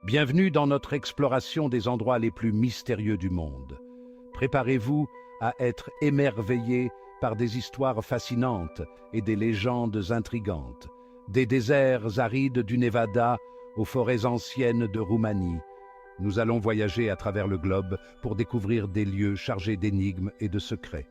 Bienvenue dans notre exploration des endroits les plus mystérieux du monde. Préparez-vous à être émerveillés par des histoires fascinantes et des légendes intrigantes. Des déserts arides du Nevada aux forêts anciennes de Roumanie. Nous allons voyager à travers le globe pour découvrir des lieux chargés d'énigmes et de secrets.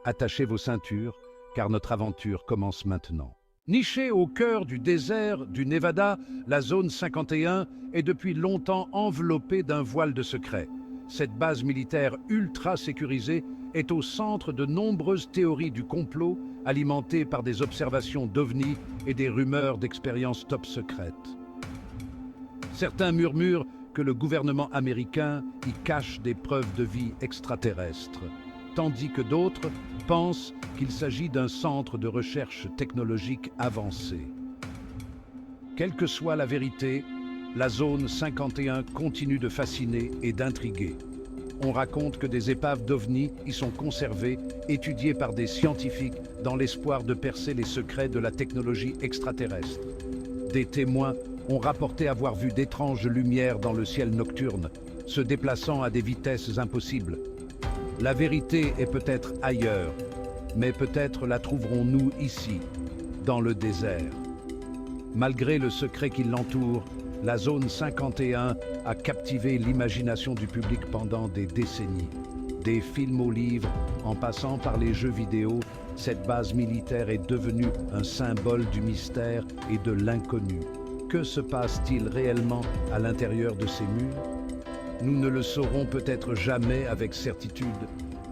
Attachez vos ceintures, car notre aventure commence maintenant. Nichée au cœur du désert du Nevada, la zone 51 est depuis longtemps enveloppée d'un voile de secret. Cette base militaire ultra sécurisée est au centre de nombreuses théories du complot, alimentées par des observations d'OVNI et des rumeurs d'expériences top secrètes. Certains murmurent que le gouvernement américain y cache des preuves de vie extraterrestre, tandis que d'autres pensent qu'il s'agit d'un centre de recherche technologique avancée. Quelle que soit la vérité, la zone 51 continue de fasciner et d'intriguer. On raconte que des épaves d'OVNI y sont conservées, étudiées par des scientifiques dans l'espoir de percer les secrets de la technologie extraterrestre. Des témoins ont rapporté avoir vu d'étranges lumières dans le ciel nocturne, se déplaçant à des vitesses impossibles. La vérité est peut-être ailleurs, mais peut-être la trouverons-nous ici, dans le désert. Malgré le secret qui l'entoure, la zone 51 a captivé l'imagination du public pendant des décennies. Des films aux livres, en passant par les jeux vidéo, cette base militaire est devenue un symbole du mystère et de l'inconnu. Que se passe-t-il réellement à l'intérieur de ces murs ? Nous ne le saurons peut-être jamais avec certitude,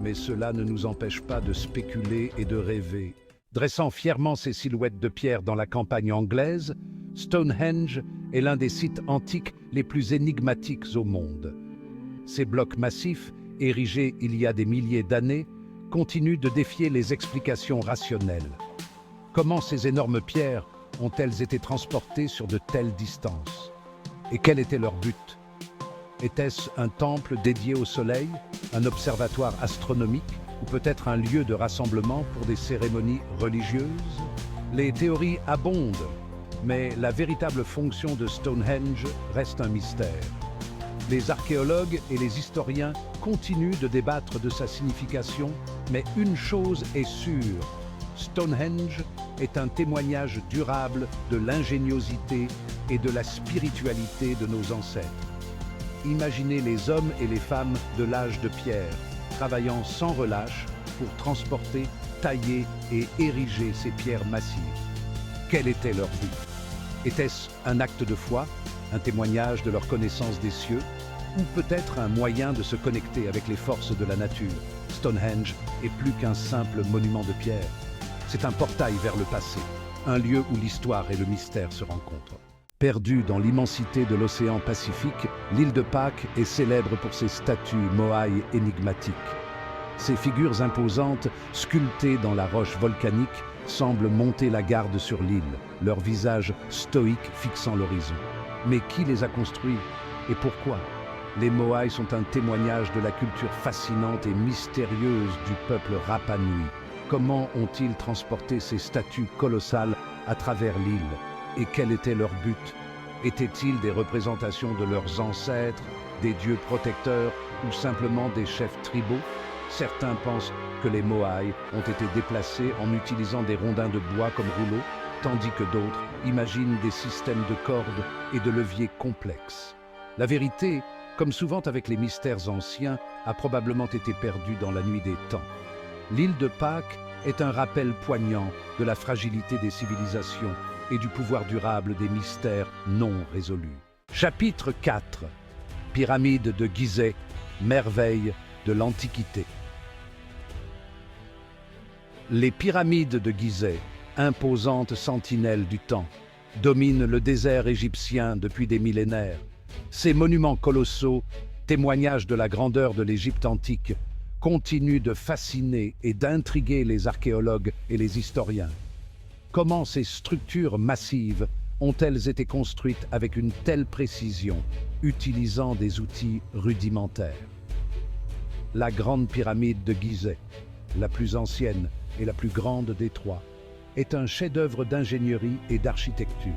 mais cela ne nous empêche pas de spéculer et de rêver. Dressant fièrement ses silhouettes de pierre dans la campagne anglaise, Stonehenge est l'un des sites antiques les plus énigmatiques au monde. Ces blocs massifs, érigés il y a des milliers d'années, continuent de défier les explications rationnelles. Comment ces énormes pierres ont-elles été transportées sur de telles distances? Et quel était leur but? Était-ce un temple dédié au soleil, un observatoire astronomique ou peut-être un lieu de rassemblement pour des cérémonies religieuses? Les théories abondent, mais la véritable fonction de Stonehenge reste un mystère. Les archéologues et les historiens continuent de débattre de sa signification, mais une chose est sûre, Stonehenge est un témoignage durable de l'ingéniosité et de la spiritualité de nos ancêtres. Imaginez les hommes et les femmes de l'âge de pierre, travaillant sans relâche pour transporter, tailler et ériger ces pierres massives. Quel était leur but? Était-ce un acte de foi, un témoignage de leur connaissance des cieux, ou peut-être un moyen de se connecter avec les forces de la nature? Stonehenge est plus qu'un simple monument de pierre. C'est un portail vers le passé, un lieu où l'histoire et le mystère se rencontrent. Perdue dans l'immensité de l'océan Pacifique, l'île de Pâques est célèbre pour ses statues moaï énigmatiques. Ces figures imposantes, sculptées dans la roche volcanique, semblent monter la garde sur l'île, leur visage stoïque fixant l'horizon. Mais qui les a construits et pourquoi? Les Moaïs sont un témoignage de la culture fascinante et mystérieuse du peuple Rapa Nui. Comment ont-ils transporté ces statues colossales à travers l'île? Et quel était leur but? Étaient-ils des représentations de leurs ancêtres, des dieux protecteurs ou simplement des chefs tribaux? Certains pensent que les Moaïs ont été déplacés en utilisant des rondins de bois comme rouleaux, tandis que d'autres imaginent des systèmes de cordes et de leviers complexes. La vérité, comme souvent avec les mystères anciens, a probablement été perdue dans la nuit des temps. L'île de Pâques est un rappel poignant de la fragilité des civilisations et du pouvoir durable des mystères non résolus. Chapitre 4. Pyramide de Gizeh, merveille de l'Antiquité. Les pyramides de Gizeh, imposantes sentinelles du temps, dominent le désert égyptien depuis des millénaires. Ces monuments colossaux, témoignages de la grandeur de l'Égypte antique, continuent de fasciner et d'intriguer les archéologues et les historiens. Comment ces structures massives ont-elles été construites avec une telle précision, utilisant des outils rudimentaires? La grande pyramide de Gizeh, la plus ancienne et la plus grande des trois, est un chef-d'œuvre d'ingénierie et d'architecture.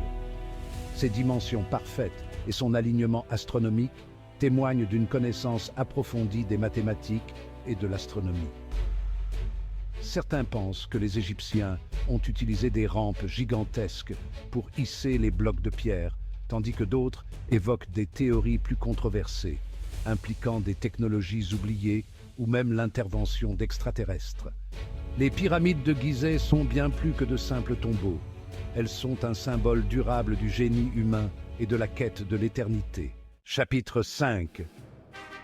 Ses dimensions parfaites et son alignement astronomique témoignent d'une connaissance approfondie des mathématiques et de l'astronomie. Certains pensent que les Égyptiens ont utilisé des rampes gigantesques pour hisser les blocs de pierre, tandis que d'autres évoquent des théories plus controversées, impliquant des technologies oubliées ou même l'intervention d'extraterrestres. Les pyramides de Gizeh sont bien plus que de simples tombeaux. Elles sont un symbole durable du génie humain et de la quête de l'éternité. Chapitre 5.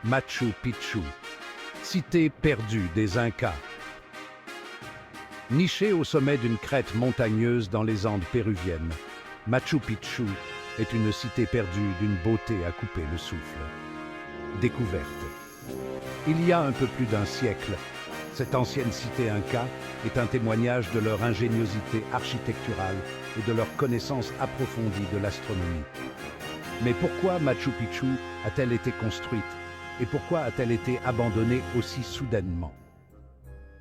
Machu Picchu, cité perdue des Incas. Niché au sommet d'une crête montagneuse dans les Andes péruviennes, Machu Picchu est une cité perdue d'une beauté à couper le souffle. Découverte. Il y a un peu plus d'un siècle, cette ancienne cité Inca est un témoignage de leur ingéniosité architecturale et de leur connaissance approfondie de l'astronomie. Mais pourquoi Machu Picchu a-t-elle été construite et pourquoi a-t-elle été abandonnée aussi soudainement?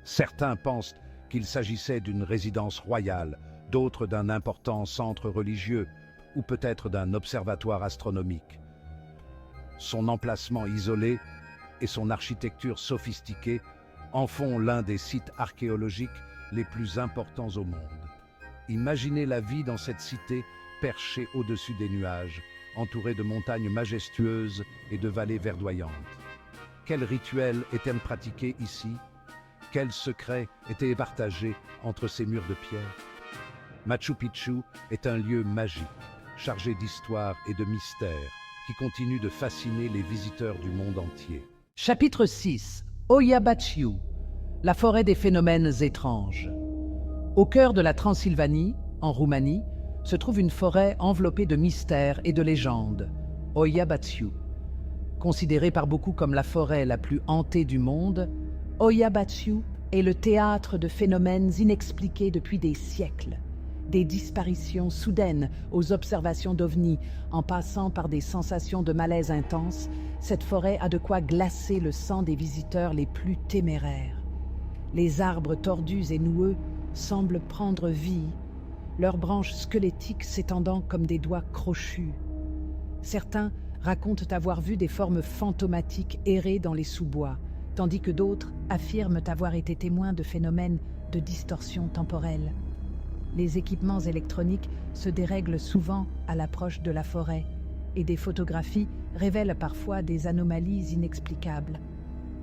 Certains pensent qu'il s'agissait d'une résidence royale, d'autres d'un important centre religieux ou peut-être d'un observatoire astronomique. Son emplacement isolé et son architecture sophistiquée en font l'un des sites archéologiques les plus importants au monde. Imaginez la vie dans cette cité perchée au-dessus des nuages, entourée de montagnes majestueuses et de vallées verdoyantes. Quels rituels étaient pratiqués ici? Quels secrets étaient partagés entre ces murs de pierre? Machu Picchu est un lieu magique, chargé d'histoire et de mystère, qui continue de fasciner les visiteurs du monde entier. Chapitre 6. Oya-Baciu, la forêt des phénomènes étranges. Au cœur de la Transylvanie, en Roumanie, se trouve une forêt enveloppée de mystères et de légendes, Oya-Baciu. Considérée par beaucoup comme la forêt la plus hantée du monde, Oya-Baciu est le théâtre de phénomènes inexpliqués depuis des siècles. Des disparitions soudaines aux observations d'ovnis, en passant par des sensations de malaise intense, cette forêt a de quoi glacer le sang des visiteurs les plus téméraires. Les arbres tordus et noueux semblent prendre vie, leurs branches squelettiques s'étendant comme des doigts crochus. Certains racontent avoir vu des formes fantomatiques errer dans les sous-bois, tandis que d'autres affirment avoir été témoins de phénomènes de distorsion temporelle. Les équipements électroniques se dérèglent souvent à l'approche de la forêt et des photographies révèlent parfois des anomalies inexplicables.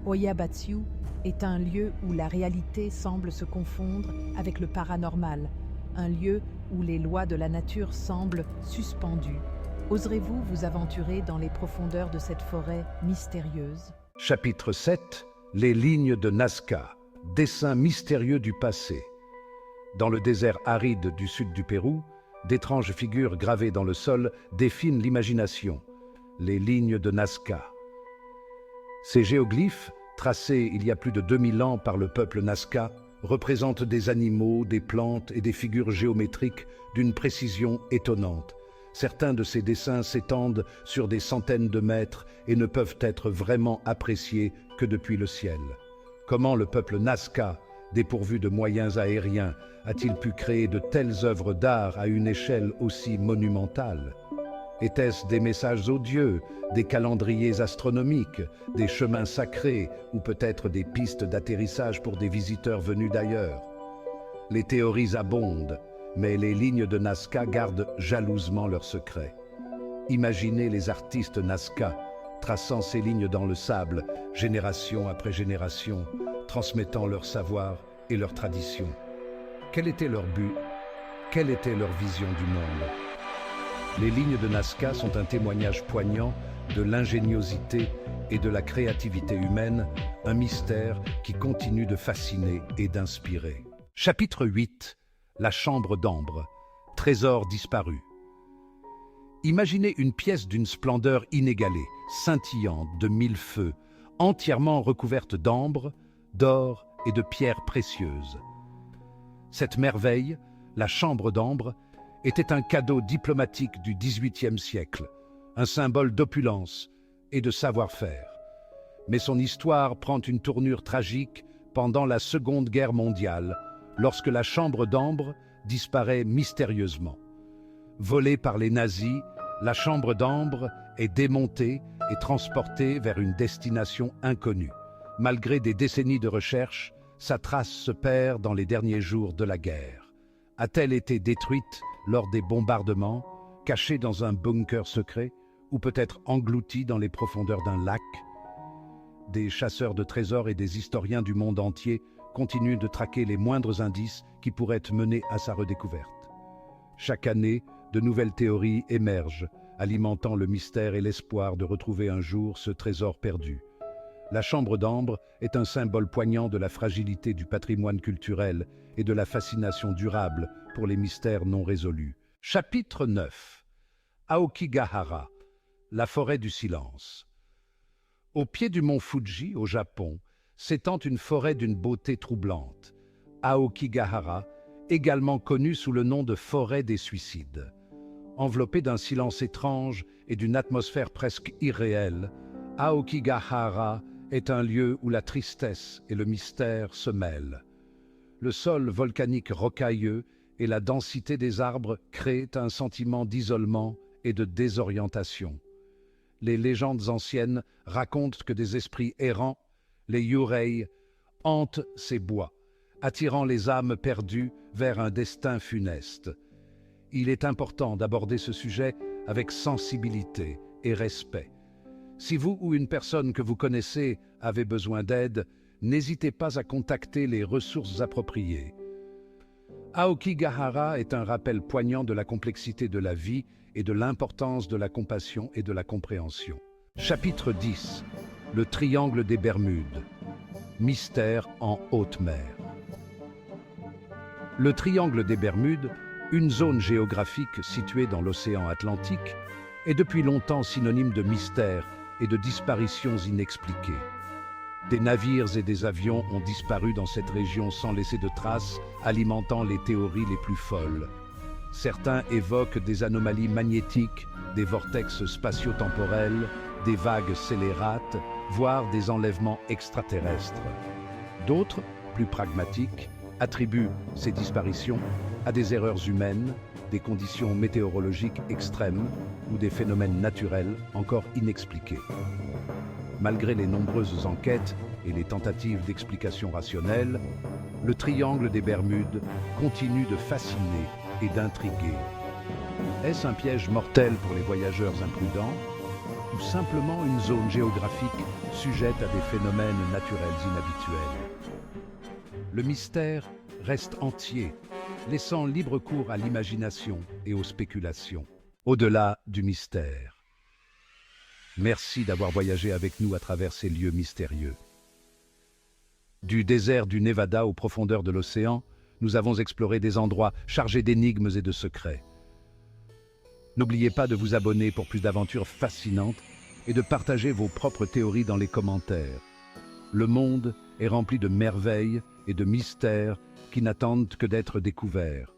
Oya-Baciu est un lieu où la réalité semble se confondre avec le paranormal, un lieu où les lois de la nature semblent suspendues. Oserez-vous vous aventurer dans les profondeurs de cette forêt mystérieuse? Chapitre 7. Les lignes de Nazca, dessin mystérieux du passé. Dans le désert aride du sud du Pérou, d'étranges figures gravées dans le sol définent l'imagination, les lignes de Nazca. Ces géoglyphes, tracés il y a plus de 2000 ans par le peuple Nazca, représentent des animaux, des plantes et des figures géométriques d'une précision étonnante. Certains de ces dessins s'étendent sur des centaines de mètres et ne peuvent être vraiment appréciés que depuis le ciel. Comment le peuple Nazca, dépourvu de moyens aériens, a-t-il pu créer de telles œuvres d'art à une échelle aussi monumentale? Étaient-ce des messages odieux, des calendriers astronomiques, des chemins sacrés ou peut-être des pistes d'atterrissage pour des visiteurs venus d'ailleurs? Les théories abondent, mais les lignes de Nazca gardent jalousement leurs secrets. Imaginez les artistes Nazca traçant ces lignes dans le sable, génération après génération, transmettant leur savoir et leur tradition. Quel était leur but? Quelle était leur vision du monde? Les lignes de Nazca sont un témoignage poignant de l'ingéniosité et de la créativité humaine, un mystère qui continue de fasciner et d'inspirer. Chapitre 8. La chambre d'ambre, trésor disparu. Imaginez une pièce d'une splendeur inégalée, scintillante de 1000 feux, entièrement recouverte d'ambre, d'or et de pierres précieuses. Cette merveille, la chambre d'ambre, était un cadeau diplomatique du XVIIIe siècle, un symbole d'opulence et de savoir-faire. Mais son histoire prend une tournure tragique pendant la Seconde Guerre mondiale, lorsque la chambre d'ambre disparaît mystérieusement. Volée par les nazis, La chambre d'ambre est démontée et transportée vers une destination inconnue. Malgré des décennies de recherche, sa trace se perd dans les derniers jours de la guerre. A-t-elle été détruite lors des bombardements, cachée dans un bunker secret, ou peut-être engloutie dans les profondeurs d'un lac? Des chasseurs de trésors et des historiens du monde entier continuent de traquer les moindres indices qui pourraient mener à sa redécouverte. Chaque année, de nouvelles théories émergent, alimentant le mystère et l'espoir de retrouver un jour ce trésor perdu. La chambre d'ambre est un symbole poignant de la fragilité du patrimoine culturel et de la fascination durable pour les mystères non résolus. Chapitre 9. Aokigahara, la forêt du silence. Au pied du mont Fuji, au Japon, s'étend une forêt d'une beauté troublante, Aokigahara, également connue sous le nom de forêt des suicides. Enveloppée d'un silence étrange et d'une atmosphère presque irréelle, Aokigahara est un lieu où la tristesse et le mystère se mêlent. Le sol volcanique rocailleux et la densité des arbres créent un sentiment d'isolement et de désorientation. Les légendes anciennes racontent que des esprits errants, les Yurei, hantent ces bois, attirant les âmes perdues vers un destin funeste. Il est important d'aborder ce sujet avec sensibilité et respect. Si vous ou une personne que vous connaissez avez besoin d'aide, n'hésitez pas à contacter les ressources appropriées. Aokigahara est un rappel poignant de la complexité de la vie et de l'importance de la compassion et de la compréhension. Chapitre 10. Le triangle des Bermudes. Mystère en haute mer. Le triangle des Bermudes, une zone géographique située dans l'océan Atlantique, est depuis longtemps synonyme de mystère et de disparitions inexpliquées. Des navires et des avions ont disparu dans cette région sans laisser de traces, alimentant les théories les plus folles. Certains évoquent des anomalies magnétiques, des vortex spatio-temporels, des vagues scélérates, voire des enlèvements extraterrestres. D'autres, plus pragmatiques, attribuent ces disparitions à des erreurs humaines, des conditions météorologiques extrêmes ou des phénomènes naturels encore inexpliqués. Malgré les nombreuses enquêtes et les tentatives d'explication rationnelle, le triangle des Bermudes continue de fasciner et d'intriguer. Est-ce un piège mortel pour les voyageurs imprudents ou simplement une zone géographique sujette à des phénomènes naturels inhabituels? Le mystère reste entier, laissant libre cours à l'imagination et aux spéculations. Au-delà du mystère. Merci d'avoir voyagé avec nous à travers ces lieux mystérieux. Du désert du Nevada aux profondeurs de l'océan, nous avons exploré des endroits chargés d'énigmes et de secrets. N'oubliez pas de vous abonner pour plus d'aventures fascinantes et de partager vos propres théories dans les commentaires. Le monde est rempli de merveilles et de mystères qui n'attendent que d'être découverts.